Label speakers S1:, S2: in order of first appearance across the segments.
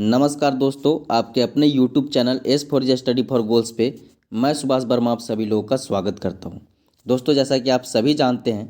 S1: नमस्कार दोस्तों, आपके अपने YouTube channel S for J study for goals पे मैं सुभाष वर्मा आप सभी लोगों का स्वागत करता हूं। दोस्तों, जैसा कि आप सभी जानते हैं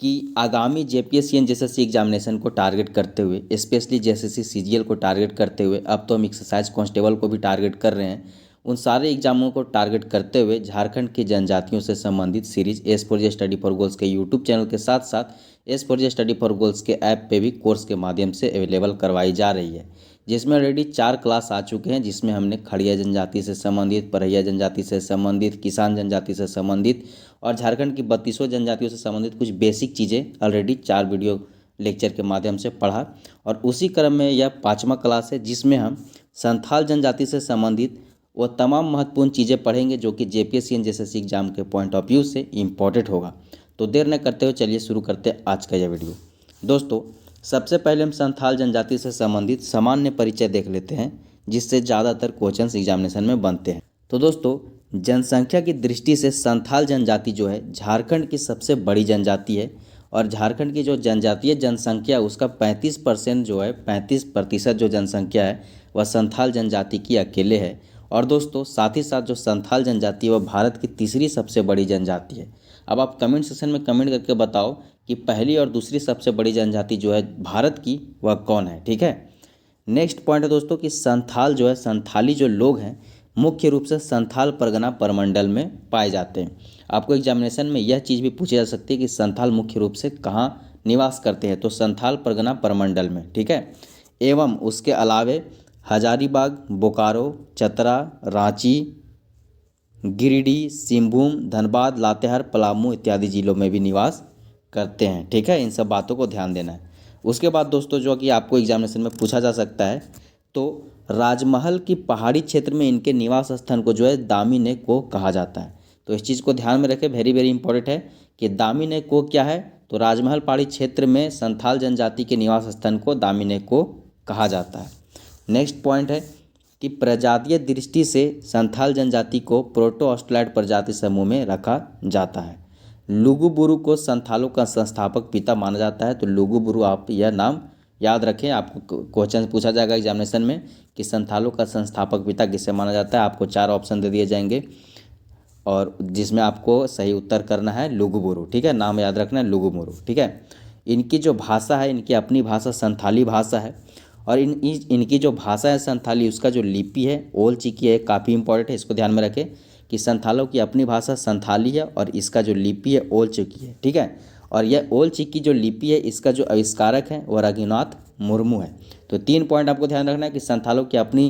S1: कि आगामी जेपीएससी एंड जेएसएससी एग्जामिनेशन को टारगेट करते हुए, स्पेशली जेएसएससी सीजीएल को टारगेट करते हुए, अब तो हम एक्सरसाइज कांस्टेबल को भी टारगेट कर रहे हैं। उन सारे एग्जामों को टारगेट करते हुए झारखंड की जनजातियों से संबंधित series S for J study for goals के यूट्यूब चैनल के साथ साथ S for J study for goals के ऐप पे भी कोर्स के माध्यम से अवेलेबल करवाई जा रही है, जिसमें ऑलरेडी 4 क्लास आ चुके हैं। जिसमें हमने खड़िया जनजाति से संबंधित, परहिया जनजाति से संबंधित, किसान जनजाति से संबंधित और झारखंड की 32 जनजातियों से संबंधित कुछ बेसिक चीज़ें ऑलरेडी 4 वीडियो लेक्चर के माध्यम से पढ़ा। और उसी क्रम में यह 5वां क्लास है, जिसमें हम संथाल जनजाति से संबंधित वो तमाम महत्वपूर्ण चीज़ें पढ़ेंगे जो कि जेपीएससी एंड जेएसएससी एग्जाम के पॉइंट ऑफ व्यू से इम्पॉर्टेंट होगा। तो देर न करते हुए चलिए शुरू करते हैं आज का यह वीडियो। दोस्तों, सबसे पहले हम संथाल जनजाति से संबंधित सामान्य परिचय देख लेते हैं, जिससे ज़्यादातर क्वेश्चंस एग्जामिनेशन में बनते हैं। तो दोस्तों, जनसंख्या की दृष्टि से संथाल जनजाति जो है झारखंड की सबसे बड़ी जनजाति है और झारखंड की जो जनजातीय जनसंख्या उसका 35% जो है 35% जो जनसंख्या है वह संथाल जनजाति की अकेले है। और दोस्तों, साथ ही साथ जो संथाल जनजाति है वह भारत की तीसरी सबसे बड़ी जनजाति है। अब आप कमेंट सेक्शन में कमेंट करके बताओ कि पहली और दूसरी सबसे बड़ी जनजाति जो है भारत की वह कौन है। ठीक है, नेक्स्ट पॉइंट है दोस्तों कि संथाल जो है, संथाली जो लोग हैं मुख्य रूप से संथाल परगना परमंडल में पाए जाते हैं। आपको एग्जामिनेशन में यह चीज़ भी पूछी जा सकती है कि संथाल मुख्य रूप से कहाँ निवास करते हैं, तो संथाल परगना परमंडल में। ठीक है, एवं उसके अलावे हजारीबाग, बोकारो, चतरा, रांची, गिरिडीह, सिंहभूम, धनबाद, लातेहार, पलामू इत्यादि जिलों में भी निवास करते हैं। ठीक है, इन सब बातों को ध्यान देना है। उसके बाद दोस्तों, जो कि आपको एग्जामिनेशन में पूछा जा सकता है, तो राजमहल की पहाड़ी क्षेत्र में इनके निवास स्थान को जो है दामिने को कहा जाता है। तो इस चीज़ को ध्यान में रखें, वेरी वेरी इंपॉर्टेंट है कि दामिने को क्या है, तो राजमहल पहाड़ी क्षेत्र में संथाल जनजाति के निवास स्थान को दामिने को कहा जाता है। नेक्स्ट पॉइंट है कि प्रजातीय दृष्टि से संथाल जनजाति को प्रोटो ऑस्ट्रेलाइड प्रजाति समूह में रखा जाता है। लुगुबुरु को संथालों का संस्थापक पिता माना जाता है। तो लुगुबुरु, आप यह नाम याद रखें, आपको क्वेश्चन पूछा जाएगा एग्जामिनेशन में कि संथालों का संस्थापक पिता किसे माना जाता है। आपको 4 ऑप्शन दे दिए जाएंगे और जिसमें आपको सही उत्तर करना है लुगुबुरु। ठीक है, नाम याद रखना है लुगुबुरु। ठीक है, इनकी जो भाषा है, इनकी अपनी भाषा संथाली भाषा है और इनकी जो भाषा है संथाली, उसका जो लिपि है ओल चिकी है, काफ़ी इंपॉर्टेंट है, इसको ध्यान में रखें कि संथालों की अपनी भाषा संथाली है और इसका जो लिपि है ओल चिकी है। ठीक है, और यह ओल चिकी जो लिपि है इसका जो आविष्कारक है वह रघुनाथ मुर्मू है। तो 3 पॉइंट आपको ध्यान रखना है कि संथालों की अपनी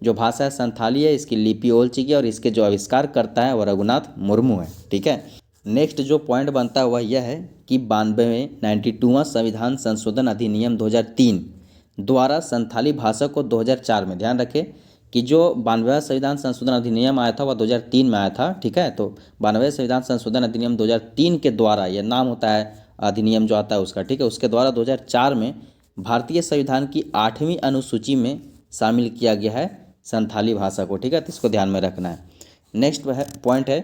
S1: जो भाषा है संथाली है, इसकी लिपि ओल चिकी और इसके जो आविष्कार करता है वह रघुनाथ मुर्मू है। ठीक है, नेक्स्ट जो पॉइंट बनता है वह यह है कि 92वां संविधान संशोधन अधिनियम 2003 द्वारा संथाली भाषा को 2004 में, ध्यान रखें कि जो 92वां संविधान संशोधन अधिनियम आया था वह 2003 में आया था। ठीक है, तो 92वें संविधान संशोधन अधिनियम 2003 के द्वारा, यह नाम होता है अधिनियम जो आता है उसका। ठीक है, उसके द्वारा 2004 में भारतीय संविधान की 8वीं अनुसूची में शामिल किया गया है संथाली भाषा को। ठीक है, तो इसको ध्यान में रखना है। नेक्स्ट पॉइंट है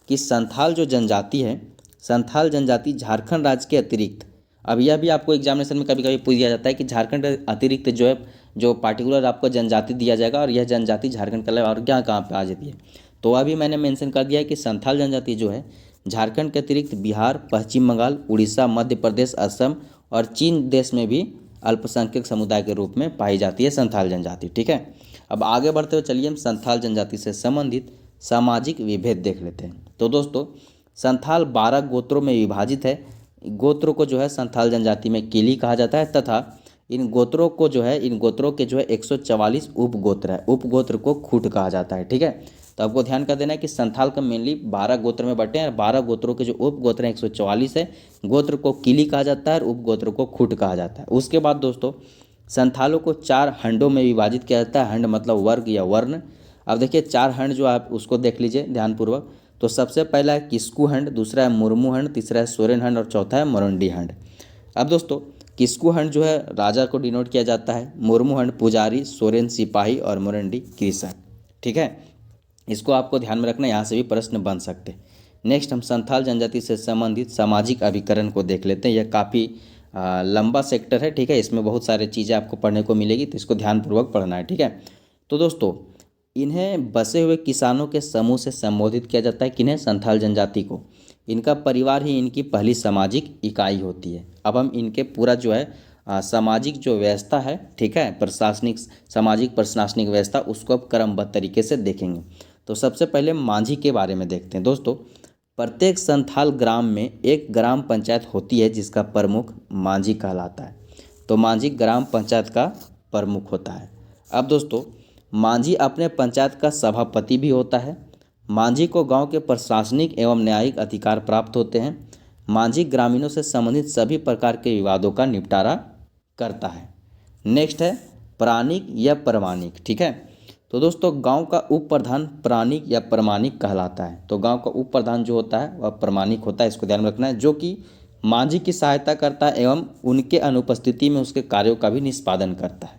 S1: कि संथाल जो जनजाति है, संथाल जनजाति झारखंड राज्य के अतिरिक्त, अब यह भी आपको एग्जामिनेशन में कभी कभी पूछ दिया जाता है कि झारखंड अतिरिक्त जो है जो पार्टिकुलर आपको जनजाति दिया जाएगा और यह जनजाति झारखंड के अलावा और क्या कहाँ पे आ जाती है, तो अभी मैंने मेंशन कर दिया है कि संथाल जनजाति जो है झारखंड के अतिरिक्त बिहार, पश्चिम बंगाल, उड़ीसा, मध्य प्रदेश, असम और चीन देश में भी अल्पसंख्यक समुदाय के रूप में पाई जाती है संथाल जनजाति। ठीक है, अब आगे बढ़ते हुए चलिए हम संथाल जनजाति से संबंधित सामाजिक विभेद देख लेते हैं। तो दोस्तों, संथाल 12 गोत्रों में विभाजित है। गोत्रों को जो है संथाल जनजाति में किली कहा जाता है तथा इन गोत्रों के जो है 144 उपगोत्र है। उपगोत्र को खूट कहा जाता है। ठीक है, तो आपको ध्यान कर देना है कि संथाल का मेनली 12 गोत्र में बटे हैं। 12 गोत्रों के जो उपगोत्र हैं 144 है। गोत्र को किली कहा जाता है और उपगोत्र को खूट कहा जाता है। उसके बाद दोस्तों, संथालों को 4 हंडों में विभाजित किया जाता है। हंड मतलब वर्ग या वर्ण। अब देखिए 4 हंड जो आप उसको देख लीजिए ध्यानपूर्वक। तो सबसे पहला है किस्कू हंड, दूसरा है मुर्मू हंड, तीसरा है सोरेन हंड और चौथा है मरंडी हंड। अब दोस्तों, किस्कू हंड जो है राजा को डिनोट किया जाता है, मुर्मू हंड पुजारी, सोरेन सिपाही और मरंडी कृषक। ठीक है, इसको आपको ध्यान में रखना, यहाँ से भी प्रश्न बन सकते हैं। नेक्स्ट हम संथाल जनजाति से संबंधित सामाजिक अभिकरण को देख लेते हैं। यह काफ़ी लंबा सेक्टर है, ठीक है। इसमें बहुत सारी चीज़ें आपको पढ़ने को मिलेगी, तो इसको ध्यानपूर्वक पढ़ना है, ठीक है। तो दोस्तों, इन्हें बसे हुए किसानों के समूह से संबोधित किया जाता है, किन्हें? संथाल जनजाति को। इनका परिवार ही इनकी पहली सामाजिक इकाई होती है। अब हम इनके पूरा जो है सामाजिक जो व्यवस्था है, ठीक है, प्रशासनिक सामाजिक प्रशासनिक व्यवस्था, उसको अब क्रमबद्ध तरीके से देखेंगे। तो सबसे पहले मांझी के बारे में देखते हैं। दोस्तों, प्रत्येक संथाल ग्राम में एक ग्राम पंचायत होती है जिसका प्रमुख मांझी कहलाता है। तो मांझी ग्राम पंचायत का प्रमुख होता है। अब दोस्तों, मांझी अपने पंचायत का सभापति भी होता है। मांझी को गांव के प्रशासनिक एवं न्यायिक अधिकार प्राप्त होते हैं। मांझी ग्रामीणों से संबंधित सभी प्रकार के विवादों का निपटारा करता है। नेक्स्ट है प्राणिक या प्रमाणिक, ठीक है। तो दोस्तों, गांव का उप प्रधान प्राणिक या प्रमाणिक कहलाता है। तो गांव का उप प्रधान जो होता है वह प्रमाणिक होता है, इसको ध्यान में रखना है, जो कि मांझी की सहायता करता है एवं उनके अनुपस्थिति में उसके कार्यों का भी निष्पादन करता है।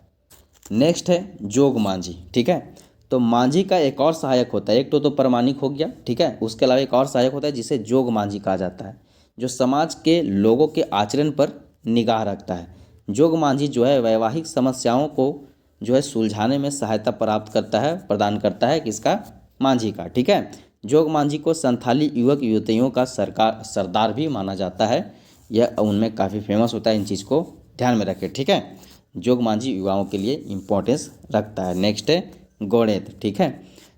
S1: नेक्स्ट है जोग मांझी, ठीक है। तो मांझी का एक और सहायक होता है, एक तो प्रमाणिक हो गया, ठीक है, उसके अलावा एक और सहायक होता है जिसे जोग मांझी कहा जाता है, जो समाज के लोगों के आचरण पर निगाह रखता है। जोग मांझी जो है वैवाहिक समस्याओं को जो है सुलझाने में सहायता प्राप्त करता है, प्रदान करता है, किसका? मांझी का, ठीक है। जोग मांझी को संथाली युवक युवतियों का सरदार भी माना जाता है। यह उनमें काफ़ी फेमस होता है, इन चीज़ को ध्यान में रखें, ठीक है। जोग मांझी युवाओं के लिए इम्पोर्टेंस रखता है। नेक्स्ट है गोड़ेत, ठीक है।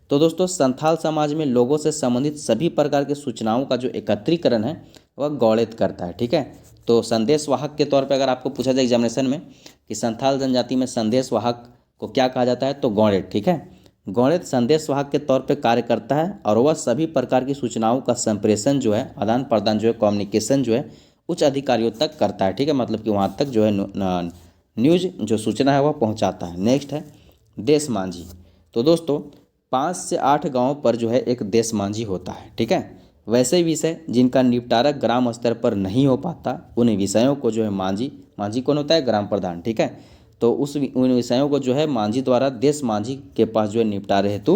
S1: तो दोस्तों, संथाल समाज में लोगों से संबंधित सभी प्रकार के सूचनाओं का जो एकत्रीकरण है वह गोड़ेत करता है, ठीक है। तो संदेश वाहक के तौर पे अगर आपको पूछा जाए एग्जामिनेशन में कि संथाल जनजाति में संदेश वाहक को क्या कहा जाता है, तो गोड़ेत, ठीक है। गोड़ेत संदेश वाहक के तौर पे कार्य करता है और वह सभी प्रकार की सूचनाओं का संप्रेषण जो है, आदान प्रदान जो है, कम्युनिकेशन जो है उच्च अधिकारियों तक करता है, ठीक है। मतलब कि वहाँ तक जो है न्यूज जो सूचना है वह पहुँचाता है। नेक्स्ट है देश मांझी। तो दोस्तों, 5 से 8 गाँव पर जो है एक देश मांझी होता है, ठीक है। वैसे विषय जिनका निपटारा ग्राम स्तर पर नहीं हो पाता, उन विषयों को जो है मांझी कौन होता है? ग्राम प्रधान, ठीक है। तो उन विषयों को जो है मांझी द्वारा देश मांझी के पास जो है निपटारे हेतु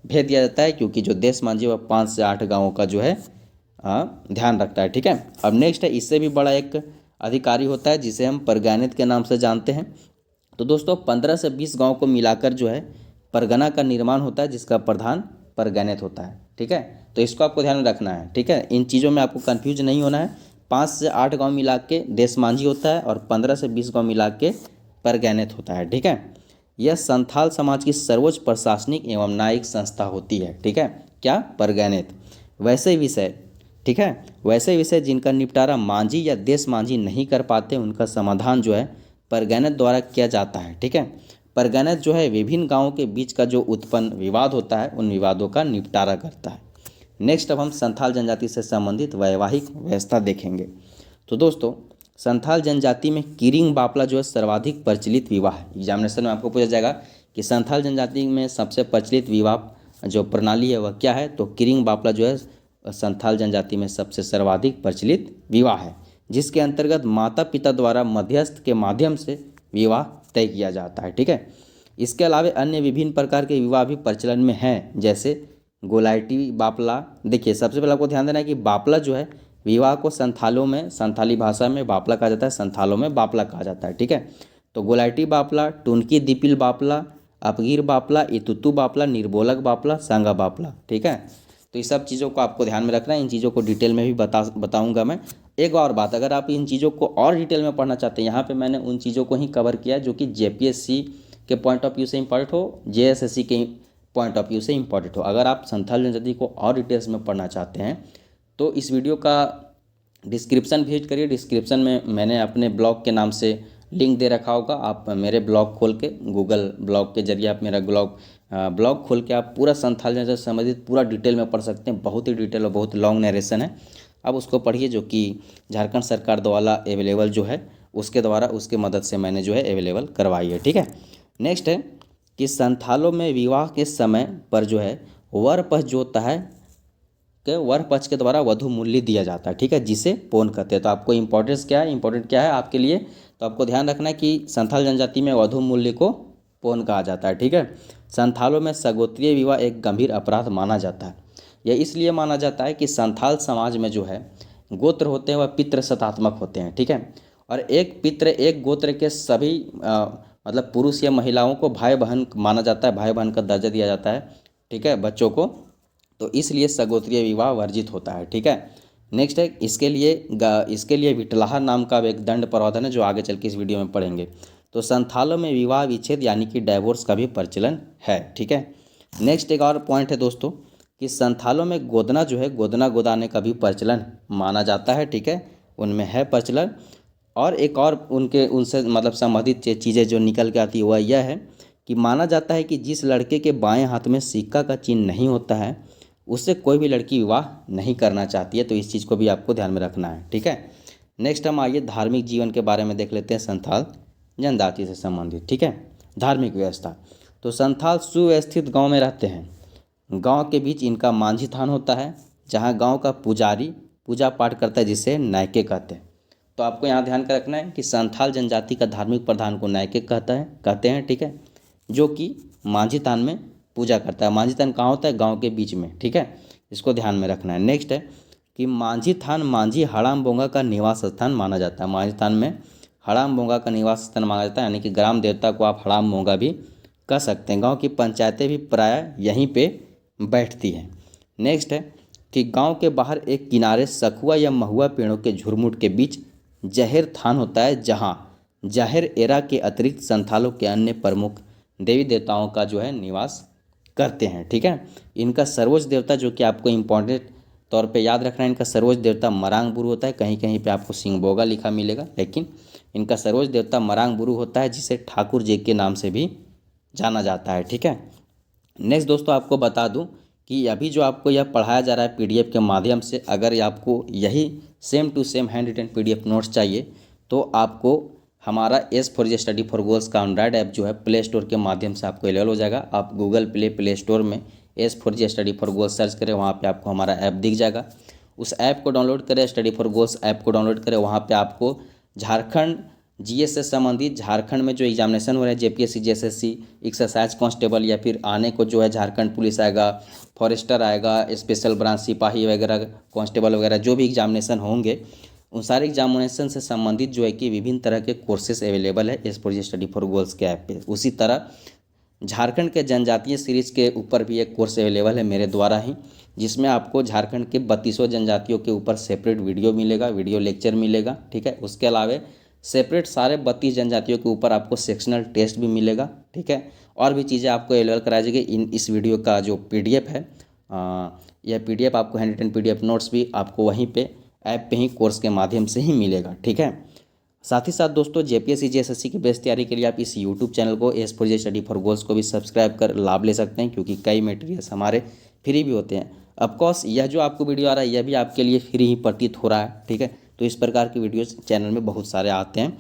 S1: भेज दिया जाता है, क्योंकि जो देश मांझी वह 5 से 8 गाँवों का जो है ध्यान रखता है, ठीक है। अब नेक्स्ट है, इससे भी बड़ा एक अधिकारी होता है जिसे हम परगैनेत के नाम से जानते हैं। तो दोस्तों, 15 से 20 गाँव को मिलाकर जो है परगना का निर्माण होता है, जिसका प्रधान परगैनेत होता है, ठीक है। तो इसको आपको ध्यान में रखना है, ठीक है। इन चीज़ों में आपको कंफ्यूज नहीं होना है। 5 से 8 गांव मिला के देश मांझी होता है और 15 से 20 गांव मिला के परगैनेत होता है, ठीक है। यह संथाल समाज की सर्वोच्च प्रशासनिक एवं न्यायिक संस्था होती है, ठीक है। क्या? परगैनेत। वैसे विषय, ठीक है, वैसे विषय जिनका निपटारा मांझी या देश मांझी नहीं कर पाते, उनका समाधान जो है परगैनेत द्वारा किया जाता है, ठीक है। परगैनेत जो है विभिन्न गाँवों के बीच का जो उत्पन्न विवाद होता है, उन विवादों का निपटारा करता है। नेक्स्ट, अब हम संथाल जनजाति से संबंधित वैवाहिक व्यवस्था देखेंगे। तो दोस्तों, संथाल जनजाति में किरिंग बापला जो है सर्वाधिक प्रचलित विवाह है। एग्जामिनेशन में आपको पूछा जाएगा कि संथाल जनजाति में सबसे प्रचलित विवाह जो प्रणाली है वह क्या है, तो किरिंग बापला जो है संथाल जनजाति में सबसे सर्वाधिक प्रचलित विवाह है, जिसके अंतर्गत माता पिता द्वारा मध्यस्थ के माध्यम से विवाह तय किया जाता है, ठीक है। इसके अलावा अन्य विभिन्न प्रकार के विवाह भी प्रचलन में हैं, जैसे गोलायटी बापला। देखिए, सबसे पहले आपको ध्यान देना है कि बापला जो है विवाह को संथालों में, संथाली भाषा में बापला कहा जाता है, संथालों में बापला कहा जाता है, ठीक है। तो गोलायटी बापला, टुनकी दिपिल बापला, अपगीर बापला, इतुतु बापला, निर्बोलक बापला, सांगा बापला, ठीक है। तो ये सब चीज़ों को आपको ध्यान में रखना है। इन चीज़ों को डिटेल में भी बताऊंगा मैं। एक और बात, अगर आप इन चीज़ों को और डिटेल में पढ़ना चाहते हैं, यहाँ पे मैंने उन चीज़ों को ही कवर किया जो कि जेपीएससी के पॉइंट ऑफ व्यू से इंपॉर्टेंट हो, जेएसएससी के पॉइंट ऑफ व्यू से इंपॉर्टेंट हो। अगर आप संथाल जनजाति को और डिटेल्स में पढ़ना चाहते हैं तो इस वीडियो का डिस्क्रिप्शन विजिट करिए। डिस्क्रिप्शन में मैंने अपने ब्लॉग के नाम से लिंक दे रखा होगा। आप मेरे ब्लॉग खोल के, गूगल ब्लॉग के जरिए आप मेरा ब्लॉग खोल के आप पूरा संथाल जनजाति से संबंधित पूरा डिटेल में पढ़ सकते हैं। बहुत ही डिटेल और बहुत लॉन्ग नरेशन है। अब उसको पढ़िए, जो कि झारखंड सरकार द्वारा अवेलेबल जो है उसके द्वारा, उसके मदद से मैंने जो है अवेलेबल करवाई है, ठीक है। नेक्स्ट है कि संथालों में विवाह के समय पर जो है वर पक्ष जो होता है कि वर पक्ष के द्वारा वधु मूल्य दिया जाता है, ठीक है, जिसे पौन कहते हैं। तो आपको इंपॉर्टेंट क्या है आपके लिए, तो आपको ध्यान रखना है कि संथाल जनजाति में वधु मूल्य को पौन कहा जाता है, ठीक है। संथालों में सगोत्रीय विवाह एक गंभीर अपराध माना जाता है। यह इसलिए माना जाता है कि संथाल समाज में जो है गोत्र होते हैं वह पितृ सत्तात्मक होते हैं, ठीक है। और एक पितृ एक गोत्र के सभी मतलब पुरुष या महिलाओं को भाई बहन माना जाता है, भाई बहन का दर्जा दिया जाता है, ठीक है, बच्चों को। तो इसलिए सगोत्रीय विवाह वर्जित होता है, ठीक है। नेक्स्ट है इसके लिए विटलाहा नाम का एक दंड प्रावधान है जो आगे चल के इस वीडियो में पढ़ेंगे। तो संथालों में विवाह विच्छेद यानी कि डाइवोर्स का भी प्रचलन है, ठीक है। नेक्स्ट एक और पॉइंट है दोस्तों कि संथालों में गोदना जो है, गोदना गोदाने का भी प्रचलन माना जाता है, ठीक है, उनमें है प्रचलन। और एक और उनसे मतलब संबंधित चीज़ें जो निकल के आती है वह यह है कि माना जाता है कि जिस लड़के के बाएं हाथ में सिक्का का चिन्ह नहीं होता है उससे कोई भी लड़की विवाह नहीं करना चाहती है। तो इस चीज़ को भी आपको ध्यान में रखना है, ठीक है। नेक्स्ट हम आइए धार्मिक जीवन के बारे में देख लेते हैं संथाल जनजाति से संबंधित, ठीक है। धार्मिक व्यवस्था, तो संथाल सुव्यवस्थित गांव में रहते हैं। गांव के बीच इनका मांझी थान होता है जहां गांव का पुजारी पूजा पाठ करता है जिसे नायके कहते हैं। तो आपको यहाँ ध्यान का रखना है कि संथाल जनजाति का धार्मिक प्रधान को नायके कहते हैं, ठीक है, जो कि मांझी थान में पूजा करता है। मांझी थान कहाँ होता है? गांव के बीच में, ठीक है, इसको ध्यान में रखना है। नेक्स्ट है कि मांझी थान मांझी हड़ाम बोंगा का निवास स्थान माना जाता है। मांझी थान में हड़ाम बोंगा का निवास स्थान माना जाता है, यानी कि ग्राम देवता को आप हड़ाम बोंगा भी कह सकते हैं। गांव की पंचायतें भी प्राय यहीं पे बैठती हैं। नेक्स्ट है कि गांव के बाहर एक किनारे सखुआ या महुआ पेड़ों के झुरमुट के बीच जहेर थान होता है जहां जहेर एरा के अतिरिक्त संथालों के अन्य प्रमुख देवी देवताओं का जो है निवास करते हैं, ठीक है। इनका सर्वोच्च देवता जो कि आपको इम्पोर्टेंट तौर पे याद रखना है, इनका सर्वोच्च देवता मरांग बुरु होता है। कहीं कहीं पे आपको सिंहबोगा लिखा मिलेगा, लेकिन इनका सर्वोच्च देवता मरांग बुरु होता है जिसे ठाकुर जी के नाम से भी जाना जाता है, ठीक है। नेक्स्ट दोस्तों आपको बता दूं कि अभी जो आपको यह पढ़ाया जा रहा है पीडीएफ के माध्यम से, अगर आपको यही same to same hand written PDF notes चाहिए तो आपको हमारा S4J स्टडी फॉर गोल्स का एंड्रॉयड ऐप जो है प्ले स्टोर के माध्यम से आपको अवेलेबल हो जाएगा। आप गूगल प्ले स्टोर में S4J study for goals search करें, वहाँ पे आपको हमारा ऐप दिख जाएगा। उस ऐप को डाउनलोड करें, स्टडी फॉर गोल्स ऐप को डाउनलोड करें। वहाँ पे आपको झारखंड जीएस से संबंधित झारखंड में जो एग्जामिनेशन हो रहे हैं जेपीएससी जेएसएससी एक्सरसाइज कांस्टेबल या फिर आने को जो है झारखंड पुलिस आएगा, फॉरेस्टर आएगा, स्पेशल ब्रांच सिपाही वगैरह कांस्टेबल वगैरह जो भी एग्जामिनेशन होंगे उन सारे एग्जामिनेशन से संबंधित जो है कि विभिन्न तरह के कोर्सेज अवेलेबल है S4J स्टडी फॉर गोल्स के ऐप पे। उसी तरह झारखंड के जनजातीय सीरीज के ऊपर भी एक कोर्स अवेलेबल है मेरे द्वारा ही, जिसमें आपको झारखंड के 32 जनजातियों के ऊपर सेपरेट वीडियो मिलेगा, वीडियो लेक्चर मिलेगा, ठीक है। उसके अलावा सेपरेट सारे 32 जनजातियों के ऊपर आपको सेक्शनल टेस्ट भी मिलेगा, ठीक है। और भी चीज़ें आपको अवेलेबल कराई जाएगी। इस वीडियो का जो PDF है यह PDF आपको हैंड रिटन PDF नोट्स भी आपको वहीं पे ऐप पे ही कोर्स के माध्यम से ही मिलेगा, ठीक है। साथ ही साथ दोस्तों जेपीएससी जेएसएससी की बेस्ट तैयारी के लिए आप इस यूट्यूब चैनल को S4J स्टडी फॉर गोल्स को भी सब्सक्राइब कर लाभ ले सकते हैं, क्योंकि कई मटेरियल्स हमारे फ्री भी होते हैं। ऑफकोर्स यह जो आपको वीडियो आ रहा है यह भी आपके लिए फ्री ही प्रतीत हो रहा है, ठीक है। तो इस प्रकार की वीडियोज़ चैनल में बहुत सारे आते हैं,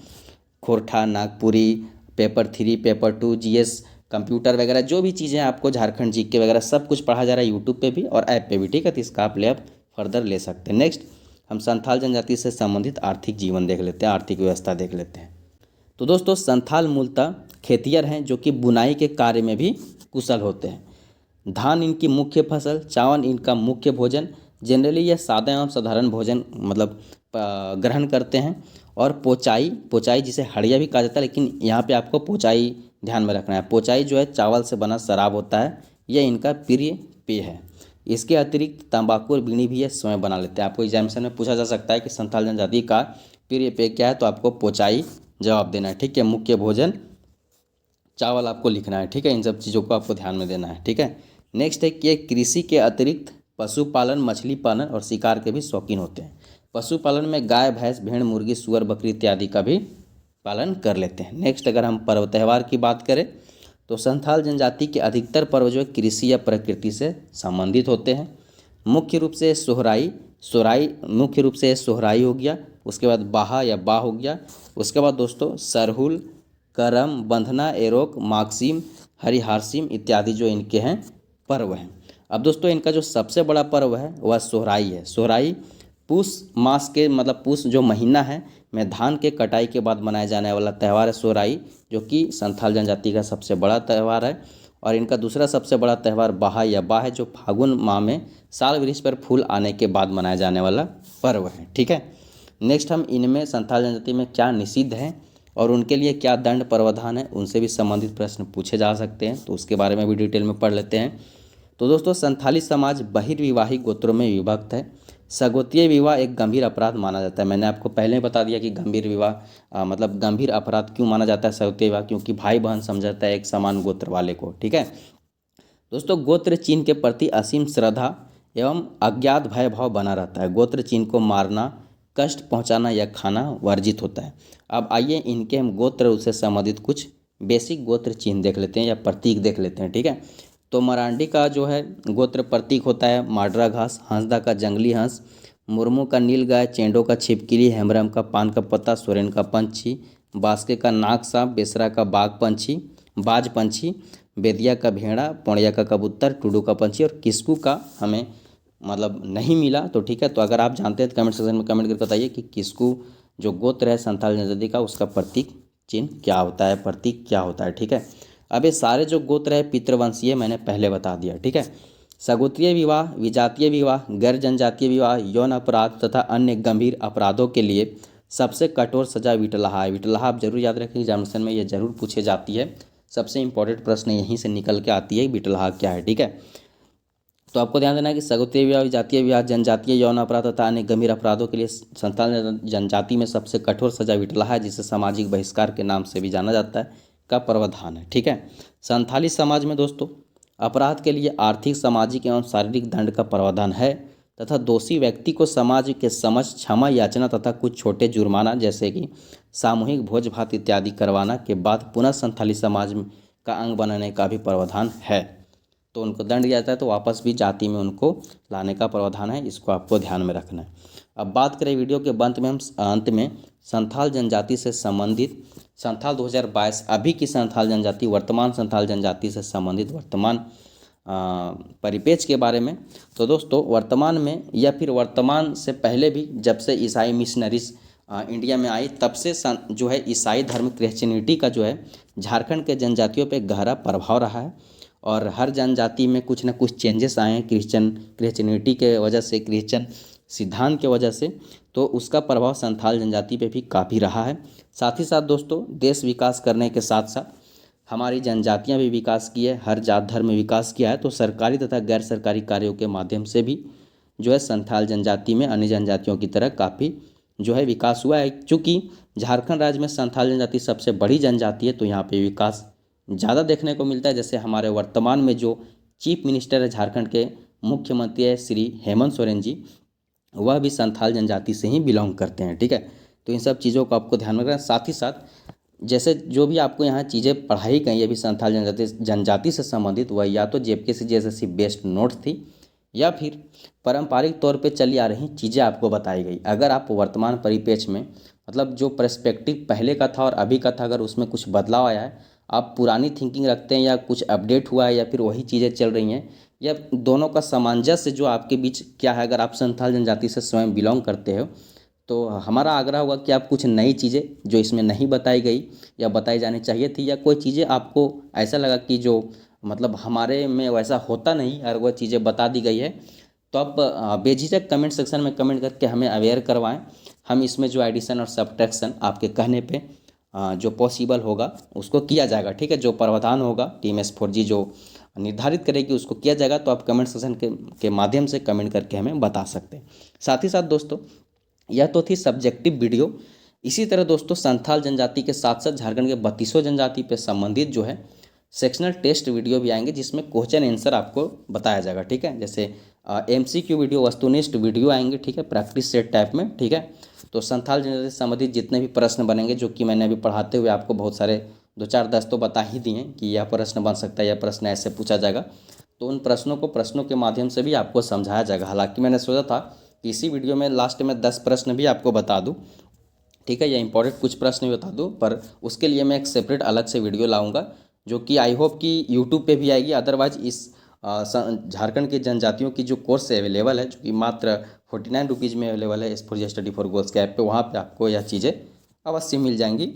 S1: Khortha, Nagpuri, paper 3, paper 2, GS, computer वगैरह जो भी चीज़ें आपको झारखंड GK वगैरह सब कुछ पढ़ा जा रहा है यूट्यूब पे भी और ऐप पे भी, ठीक है। तो इसका आप ले फर्दर ले सकते हैं। नेक्स्ट हम संथाल जनजाति से संबंधित आर्थिक जीवन देख लेते हैं, आर्थिक व्यवस्था देख लेते हैं। तो दोस्तों संथाल मूलतः खेतियर हैं जो कि बुनाई के कार्य में भी कुशल होते हैं। धान इनकी मुख्य फसल, चावल इनका मुख्य भोजन। जनरली यह सादा एवं साधारण भोजन मतलब ग्रहण करते हैं। और पोचाई जिसे हड़िया भी कहा जाता है, लेकिन यहाँ पे आपको पोचाई ध्यान में रखना है। पोचाई जो है चावल से बना शराब होता है, यह इनका प्रिय पेय है। इसके अतिरिक्त तंबाकू और बीड़ी भी ये स्वयं बना लेते हैं। आपको एग्जामिनेशन में पूछा जा सकता है कि संथाल जनजाति का प्रिय पेय क्या है, तो आपको पोचाई जवाब देना है, ठीक है। मुख्य भोजन चावल आपको लिखना है, ठीक है। इन सब चीज़ों को आपको ध्यान में देना है, ठीक है। नेक्स्ट है कि कृषि के अतिरिक्त पशुपालन, मछली पालन और शिकार के भी शौकीन होते हैं। पशुपालन में गाय, भैंस, भेड़, मुर्गी, सुअर, बकरी इत्यादि का भी पालन कर लेते हैं। नेक्स्ट अगर हम पर्व त्यौहार की बात करें तो संथाल जनजाति के अधिकतर पर्व जो है कृषि या प्रकृति से संबंधित होते हैं। मुख्य रूप से सोहराई हो गया, उसके बाद बाहा या बा हो गया, उसके बाद दोस्तों सरहुल, करम, बंधना, एरोक, मागसीम, हरिहारसीम इत्यादि जो इनके हैं पर्व हैं। अब दोस्तों इनका जो सबसे बड़ा पर्व है वह सोहराई है। सोहराई पूस मास के मतलब पूस जो महीना है में धान के कटाई के बाद मनाया जाने वाला त्यौहार है सोहराई, जो कि संथाल जनजाति का सबसे बड़ा त्यौहार है। और इनका दूसरा सबसे बड़ा त्यौहार बाहा या बा है, जो फागुन माह में साल वृक्ष पर फूल आने के बाद मनाया जाने वाला पर्व है, ठीक है। नेक्स्ट हम इनमें संथाल जनजाति में क्या निषिद्ध है और उनके लिए क्या दंड प्रावधान है, उनसे भी संबंधित प्रश्न पूछे जा सकते हैं, तो उसके बारे में भी डिटेल में पढ़ लेते हैं। तो दोस्तों संथाली समाज बहिर्विवाहिक गोत्रों में विभक्त है। सगोत्रीय विवाह एक गंभीर अपराध माना जाता है। मैंने आपको पहले ही बता दिया कि गंभीर विवाह मतलब गंभीर अपराध क्यों माना जाता है सगोत्रीय विवाह, क्योंकि भाई बहन समझाता है एक समान गोत्र वाले को। ठीक है दोस्तों, गोत्र चिन्ह के प्रति असीम श्रद्धा एवं अज्ञात भय भाव बना रहता है। गोत्र चिन्ह को मारना, कष्ट पहुंचाना या खाना वर्जित होता है। अब आइए इनके हम गोत्र उससे संबंधित कुछ बेसिक गोत्र चिन्ह देख लेते हैं या प्रतीक देख लेते हैं। ठीक है, तो मरांडी का जो है गोत्र प्रतीक होता है माडरा घास, हंसदा का जंगली हंस, मुर्मू का नील गाय, चेंडो का छिपकली, हेमरम का पान का पत्ता, सोरेन का पंछी, बास्के का नाग सांप, बेसरा का बाघ पंछी बाज पंछी, बेदिया का भेड़ा, पौड़िया का कबूतर, टुडू का पंछी और किस्कू का हमें मतलब नहीं मिला। तो ठीक है, तो अगर आप जानते हैं तो कमेंट सेक्शन में कमेंट करके बताइए कि किस्कू जो गोत्र है संथाल जनजाति का उसका प्रतीक चिन्ह क्या होता है, प्रतीक क्या होता है। ठीक है, अब ये सारे जो गोत्र है पितृवंशीय मैंने पहले बता दिया। ठीक है, सगोत्रीय विवाह, विजातीय विवाह, गैर जनजातीय विवाह, यौन अपराध तथा अन्य गंभीर अपराधों के लिए सबसे कठोर सजा विटलाहा है। विटलाहा आप जरूर याद रखें, एग्जामिनेशन में ये जरूर पूछे जाती है। सबसे इंपॉर्टेंट प्रश्न यहीं से निकल के आती है विटलाहा क्या है। ठीक है, तो आपको ध्यान देना है कि सगोत्रीय विवाह, जातीय विवाह, जनजातीय यौन अपराध तथा अन्य गंभीर अपराधों के लिए संथाल जनजाति में सबसे कठोर सजा विटलाहा है, जिसे सामाजिक बहिष्कार के नाम से भी जाना जाता है, का प्रावधान है। ठीक है, संथाली समाज में दोस्तों अपराध के लिए आर्थिक, सामाजिक एवं शारीरिक दंड का प्रावधान है तथा दोषी व्यक्ति को समाज के समक्ष क्षमा याचना तथा कुछ छोटे जुर्माना जैसे कि सामूहिक भोज भात इत्यादि करवाना के बाद पुनः संथाली समाज का अंग बनाने का भी प्रावधान है। तो उनको दंड दिया जाता है तो वापस भी जाति में उनको लाने का प्रावधान है, इसको आपको ध्यान में रखना है। अब बात करें वीडियो के अंत में संथाल जनजाति से संबंधित संथाल 2022 अभी की संथाल जनजाति, वर्तमान संथाल जनजाति से संबंधित वर्तमान परिपेक्ष के बारे में। तो दोस्तों वर्तमान में या फिर वर्तमान से पहले भी जब से ईसाई मिशनरीज इंडिया में आई तब से जो है ईसाई धर्म क्रिश्चियनिटी का जो है झारखंड के जनजातियों पे गहरा प्रभाव रहा है और हर जनजाति में कुछ ना कुछ चेंजेस आए हैं क्रिश्चियनिटी के वजह से, क्रिश्चियन सिद्धांत के वजह से, तो उसका प्रभाव संथाल जनजाति पे भी काफ़ी रहा है। साथ ही साथ दोस्तों देश विकास करने के साथ साथ हमारी जनजातियां भी विकास की है, हर जात धर्म में विकास किया है, तो सरकारी तथा गैर सरकारी कार्यों के माध्यम से भी जो है संथाल जनजाति में अन्य जनजातियों की तरह काफ़ी जो है विकास हुआ है। चूँकि झारखंड राज्य में संथाल जनजाति सबसे बड़ी जनजाति है तो यहाँ पे विकास ज़्यादा देखने को मिलता है। जैसे हमारे वर्तमान में जो चीफ मिनिस्टर है झारखंड के, मुख्यमंत्री है श्री हेमंत सोरेन जी, वह भी संथाल जनजाति से ही बिलोंग करते हैं। ठीक है, तो इन सब चीज़ों को आपको ध्यान में रखना। साथ ही साथ जैसे जो भी आपको यहाँ चीज़ें पढ़ाई गई अभी संथाल जनजाति से संबंधित, वह या तो जेपीएससी जैसे बेस्ट नोट थी या फिर पारंपरिक तौर पे चली आ रही चीज़ें आपको बताई गई। अगर आप वर्तमान परिप्रेक्ष्य में मतलब जो पर्सपेक्टिव पहले का था और अभी का था, अगर उसमें कुछ बदलाव आया है, आप पुरानी थिंकिंग रखते हैं या कुछ अपडेट हुआ है या फिर वही चीज़ें चल रही हैं या दोनों का सामंजस्य जो आपके बीच क्या है, अगर आप संथाल जनजाति से स्वयं बिलोंग करते हो तो हमारा आग्रह होगा कि आप कुछ नई चीज़ें जो इसमें नहीं बताई गई या बताई जानी चाहिए थी, या कोई चीज़ें आपको ऐसा लगा कि जो मतलब हमारे में वैसा होता नहीं और वह चीज़ें बता दी गई है, तो आप बेझिझक कमेंट सेक्शन में कमेंट करके हमें अवेयर करवाएं। हम इसमें जो एडिशन और सब्ट्रैक्शन आपके कहने पे जो पॉसिबल होगा उसको किया जाएगा। ठीक है, जो प्रावधान होगा टीम S4G जो निर्धारित करेगी उसको किया जाएगा। तो आप कमेंट सेक्शन के माध्यम से कमेंट करके हमें बता सकते हैं। साथ ही साथ दोस्तों यह तो थी सब्जेक्टिव वीडियो। इसी तरह दोस्तों संथाल जनजाति के साथ साथ झारखंड के 32 जनजाति पे संबंधित जो है सेक्शनल टेस्ट वीडियो भी आएंगे जिसमें क्वेश्चन आंसर आपको बताया जाएगा। ठीक है, जैसे MCQ वीडियो, वस्तुनिष्ठ वीडियो आएंगे। ठीक है, प्रैक्टिस सेट टाइप में। ठीक है, तो संथाल जनजाति से संबंधित जितने भी प्रश्न बनेंगे, जो कि मैंने अभी पढ़ाते हुए आपको बहुत सारे 2-4-10 तो बता ही दिए कि यह प्रश्न बन सकता है, यह प्रश्न ऐसे पूछा जाएगा, तो उन प्रश्नों के माध्यम से भी आपको समझाया जाएगा। हालांकि मैंने सोचा था कि इसी वीडियो में लास्ट में 10 प्रश्न भी आपको बता दूँ। ठीक है, या इंपॉर्टेंट कुछ प्रश्न भी बता दूँ, पर उसके लिए मैं एक सेपरेट अलग से वीडियो लाऊंगा जो कि आई होप कि यूट्यूब पे भी आएगी। अदरवाइज इस झारखंड के जनजातियों की जो कोर्स अवेलेबल है, जो कि मात्र 49 रुपीज़ में अवेलेबल है S4G स्टडी फॉर गोल्स के ऐप पे, वहाँ पे आपको यह चीज़ें अवश्य मिल जाएंगी।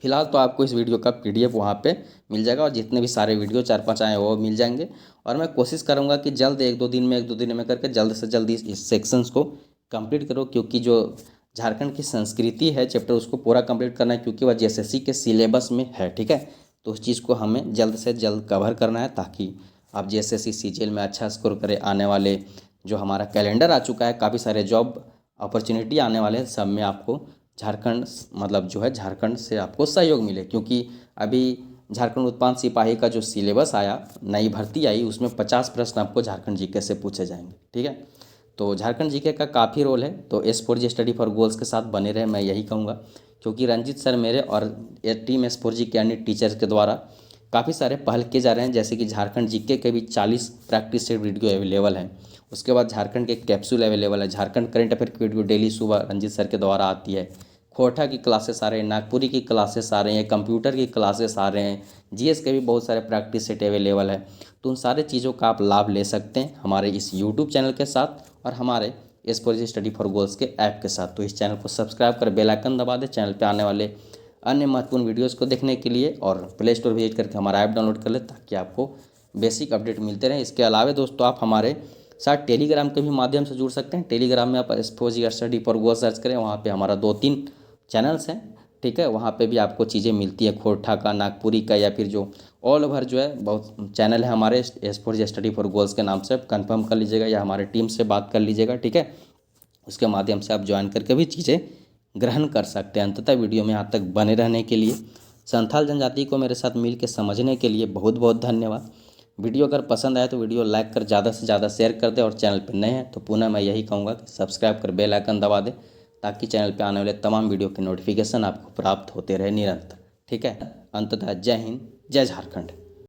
S1: फिलहाल तो आपको इस वीडियो का PDF वहाँ पे मिल जाएगा और जितने भी सारे वीडियो 4-5 आए वो मिल जाएंगे। और मैं कोशिश करूँगा कि जल्द एक दो दिन में करके जल्द से जल्द इस सेक्शंस को कंप्लीट करो, क्योंकि जो झारखंड की संस्कृति है चैप्टर, उसको पूरा कंप्लीट करना है क्योंकि वह जेएसएससी के सिलेबस में है। ठीक है, तो उस चीज़ को हमें जल्द से जल्द कवर करना है ताकि आप जेएसएससी सीजीएल में अच्छा स्कोर करें। आने वाले जो हमारा कैलेंडर आ चुका है, काफ़ी सारे जॉब अपॉर्चुनिटी आने वाले हैं, सब में आपको झारखंड मतलब जो है झारखंड से आपको सहयोग मिले। क्योंकि अभी झारखंड उत्पाद सिपाही का जो सिलेबस आया, नई भर्ती आई, उसमें 50 प्रश्न आपको झारखंड जीके से पूछे जाएंगे। ठीक है, तो झारखंड जीके का काफ़ी रोल है, तो S4G स्टडी फॉर गोल्स के साथ बने रहे, मैं यही कहूँगा। क्योंकि रंजीत सर मेरे और टीम S4G के अन्य टीचर्स के द्वारा काफ़ी सारे पहल किए जा रहे हैं, जैसे कि झारखंड जीके के भी 40 प्रैक्टिस सेट वीडियो अवेलेबल हैं। उसके बाद झारखंड के कैप्सूल अवेलेबल है, झारखंड करंट अफेयर की वीडियो डेली सुबह रंजीत सर के द्वारा आती है, खोटा की क्लासेस आ रहे हैं, नागपुरी की क्लासेस आ रहे हैं, कंप्यूटर की क्लासेस आ रहे हैं, जीएस के भी बहुत सारे प्रैक्टिस सेट अवेलेबल है। तो उन सारे चीज़ों का आप लाभ ले सकते हैं हमारे इस यूट्यूब चैनल के साथ और हमारे S4G स्टडी फॉर गोल्स के ऐप के साथ। तो इस चैनल को सब्सक्राइब कर बेल आइकन दबा दें चैनल पे आने वाले अन्य महत्वपूर्ण वीडियोज़ को देखने के लिए, और प्ले स्टोर विजिट करके हमारा ऐप डाउनलोड कर ले ताकि आपको बेसिक अपडेट मिलते रहें। इसके अलावा दोस्तों आप हमारे साथ टेलीग्राम के भी माध्यम से जुड़ सकते हैं। टेलीग्राम में आप S4G study for goals search करें, वहाँ पे हमारा 2-3 चैनल्स हैं। ठीक है, वहाँ पे भी आपको चीज़ें मिलती है, खोटा का, नागपुरी का, या फिर जो ऑल ओवर जो है बहुत चैनल है हमारे S4G स्टडी फॉर गोल्स के नाम से, कंफर्म कर लीजिएगा या हमारे टीम से बात कर लीजिएगा। ठीक है, उसके माध्यम से आप ज्वाइन करके भी चीज़ें ग्रहण कर सकते हैं। अंततः वीडियो में यहाँ तक बने रहने के लिए, संथाल जनजाति को मेरे साथ मिल के समझने के लिए बहुत बहुत धन्यवाद। वीडियो अगर पसंद आए तो वीडियो लाइक कर ज़्यादा से ज़्यादा शेयर कर दें, और चैनल पर नए हैं तो पुनः मैं यही कहूँगा कि सब्सक्राइब कर बेल आइकन दबा दें ताकि चैनल पे आने वाले तमाम वीडियो के नोटिफिकेशन आपको प्राप्त होते रहे निरंतर। ठीक है, अंततः जय हिंद, जय झारखंड।